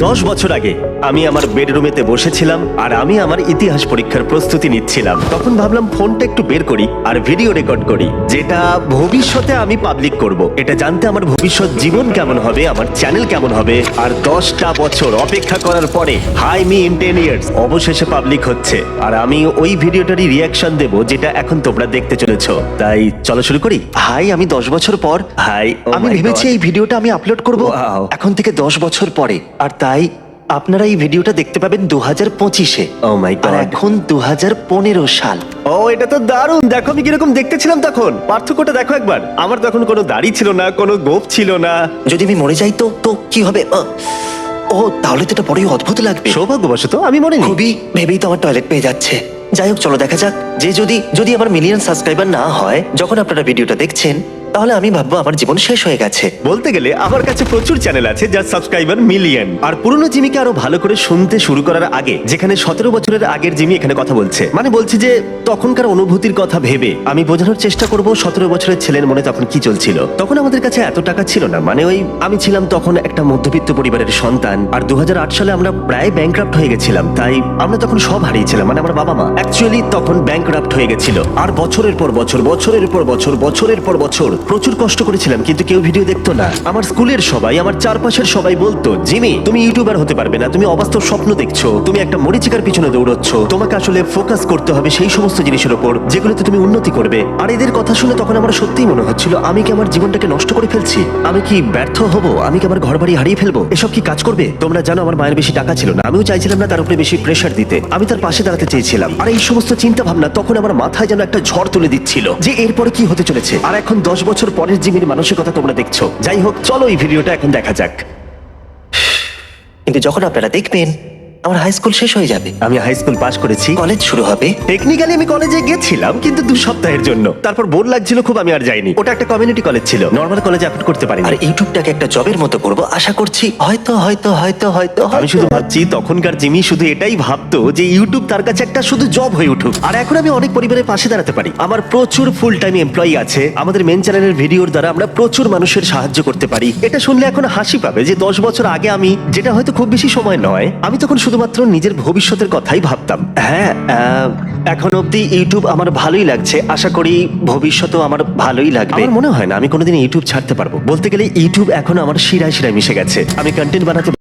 10 বছর আগে আমি আমার বেডরুমেতে বসেছিলাম আর আমি আমার ইতিহাস পরীক্ষার প্রস্তুতি নিচ্ছিলাম। তখন ভাবলাম ফোনটা একটু বের করি আর ভিডিও রেকর্ড করি, যেটা ভবিষ্যতে আমি পাবলিক করব। এটা জানতে আমার ভবিষ্যৎ জীবন কেমন হবে, আমার চ্যানেল কেমন হবে। আর 10টা বছর অপেক্ষা করার পরে হাই মি ইন 10 ইয়ার্স অবশেষে পাবলিক হচ্ছে। আর আমি ওই ভিডিওটারই রিয়াকশন দেব যেটা এখন তোমরা দেখতে চলেছো। তাই চলো শুরু করি। হাই, আমি 10 বছর পর আমি ভেবেছি এই ভিডিওটা আমি আপলোড করব Wow. এখন থেকে 10 বছর পরে। আর তাই আপনারা এই ভিডিওটা দেখতে পাবেন 2025-এ। ও মাই আর গড, এখন 2015 সাল। ও এটা তো দারুণ। দেখো আমি কিরকম দেখতেছিলাম তখন, পার্থক্যটা দেখো একবার। আমার তখন কোনো দাড়ি ছিল না, কোনো গোঁফ ছিল না। যদি আমি মরে যাই তো কি হবে? ও তাহলে তো এটা বড়ই অদ্ভুত লাগবে। সৌভাগ্যবশত আমি মনে নেই। খুবই ভেবেই তো আমার টয়লেট পেয়ে যাচ্ছে। যাই হোক, চলো দেখা যাক যে যদি আমার মিলিয়ন সাবস্ক্রাইবার না হয় যখন আপনারা ভিডিওটা দেখছেন, তাহলে আমি ভাববো আমার জীবন শেষ হয়ে গেছে। বলতে গেলে আমার কাছে প্রচুর চ্যানেল আছে যার সাবস্ক্রাইবার মিলিয়ন। আর পুরনো জিমিকে আরো ভালো করে শুনতে শুরু করার আগে, যেখানে 17 বছরের আগের জিমি এখানে কথা বলছে, মানে বলছি যে তখনকার অনুভূতির কথা ভেবে আমি বোঝানোর চেষ্টা করব 17 বছরের ছেলের মনে তখন কি চলছিল। তখন আমাদের কাছে এত টাকা ছিল না, মানে ওই আমি ছিলাম তখন একটা মধ্যবিত্ত পরিবারের সন্তান। আর 2008 সালে আমরা প্রায় ব্যাংকরাপ্ট হয়ে গেছিলাম। তাই আমরা তখন সব হারিয়েছিলাম, মানে আমার বাবা মা অ্যাকচুয়ালি তখন ব্যাংকরাপ্ট হয়ে গেছিল। আর বছরের পর বছর, বছরের পর বছর, বছরের পর বছর প্রচুর কষ্ট করেছিলাম, কিন্তু কেউ ভিডিও দেখতো না। আমার স্কুলের সবাই, আমার চারপাশের সবাই বলতো, জিমি তুমি ইউটিউবার হতে পারবে না, তুমি অবাস্তব স্বপ্ন দেখছো, তুমি একটা মরিচিকার পিছনে দৌড়চ্ছ, তোমাকে আসলে ফোকাস করতে হবে সেই সমস্ত জিনিসের উপর যেগুলোতে তুমি উন্নতি করবে। আর এদের কথা শুনে তখন আমার সত্যিই মনে হচ্ছিল আমি কি আমার জীবনটাকে নষ্ট করে ফেলছি, আমি কি ব্যর্থ হব, আমি কি আমার ঘর বাড়ি হারিয়ে ফেলবো, এসব কি কাজ করবে? তোমরা জানো আমার মায়ের বেশি টাকা ছিল না, আমিও চাইছিলাম না তার উপরে বেশি প্রেশার দিতে, আমি তার পাশে দাঁড়াতে চেয়েছিলাম। আর এই সমস্ত চিন্তা ভাবনা তখন আমার মাথায় যেন একটা ঝড় তুলে দিচ্ছিল যে এরপরে কি হতে চলেছে। আর এখন 10 বছর পরের জিমির মানসিকতা তোমরা দেখছো। যাই হোক, চলো এই ভিডিওটা এখন দেখা যাক। কিন্তু যখন আপনারা দেখবেন আমার হাই স্কুল শেষ হয়ে যাবে, আমি হাই স্কুল পাশ করেছি, কলেজ শুরু হবে। টেকনিক্যালি আমি কলেজে গেছিলাম কিন্তু 2 সপ্তাহের জন্য, তারপর বোর লাগছিল খুব, আমি আর যাইনি। ওটা একটা কমিউনিটি কলেজ ছিল, নর্মাল কলেজে অ্যাফোর্ড করতে পারিনি। আর ইউটিউবটাকে একটা জবের মতো করব আশা করছি। হয়তো আমি শুধু ভাবছি তখনকার জিমি শুধু এটাই ভাবতো যে ইউটিউব তার কাছে একটা শুধু জব হয়ে উঠুক। আর এখন আমি অনেক পরিবারের পাশে দাঁড়াতে পারি, আমার প্রচুর ফুল টাইম এমপ্লয়ি আছে, আমাদের মেন চ্যানেলের ভিডিওর দ্বারা আমরা প্রচুর মানুষের সাহায্য করতে পারি। এটা শুনলে এখন হাসি পাবে যে 10 বছর আগে আমি, যেটা হয়তো খুব বেশি সময় নয়, আমি তখন শুধুমাত্র নিজের ভবিষ্যতের কথাই ভাবতাম। হ্যাঁ, এখন অব্দি ইউটিউব আমার ভালোই লাগছে, আশা করি ভবিষ্যতেও আমার ভালোই লাগবে। আমার মনে হয় না আমি কোনোদিন ইউটিউব ছাড়তে পারবো। বলতে গেলে ইউটিউব এখন আমার শিরায় শিরায় মিশে গেছে। আমি কন্টেন্ট বানাতে